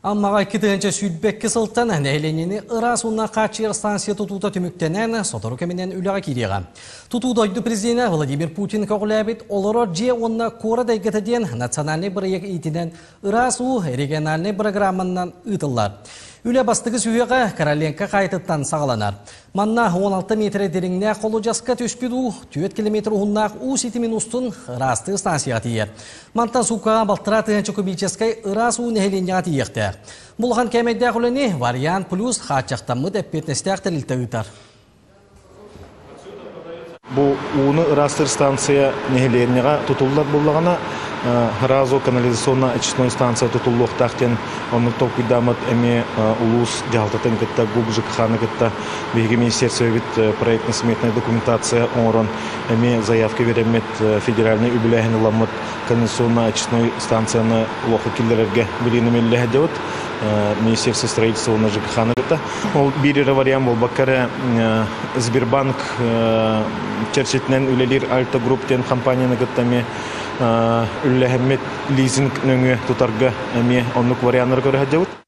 Аммаға кетігінші сүйдбеккі сылттан нәйленені ырасуына қатшыр станция тұтуыта түміктенен сотыру кәменен үліға кереға. Тұтуыда үйді президенті Владимир Путин қоғылабет олары же онына қоры дәйгетеден национальный бірек етінен ырасу региональный программаннан ұтылар. Үлі бастығы сүйеға Короленко қайтыттан сағаланар. Манна 16 метр деріңне қолу жасқа төшпеду 4 километр ұғыннақ ұсетімен ұстын ырасты станцияға тиер. Мантан суқаға балтыра тығыншы көбейческай ырасу нәйленеға тиекті. Бұлған кәмейді құлыны вариант плюс қатшақтамы дәппетнестәқ тәлілті ұйтар. Бұл уны ырастыр станция нәйленеға тұтылдар болағана Харазо канализационная очистной станция тутуллух тахтен он толкуйдамат эми улус диалтатын кытта губжик ханы кытта биги министерство вид проектно-сметная документация орон эми заявка веремет федеральный үбүлэхин ламат канализационная очистной станцияны лоха киллерерге билинемелле деп министерство строительства на ЖКХ кытта ол бирер вариант бол баккара Сбербанк черчетнен үлелир Альта групптен компанияны кыттами үлләһәммет лизинг нөңе тутарга әме онлык вариантлар көрәһәдәүт.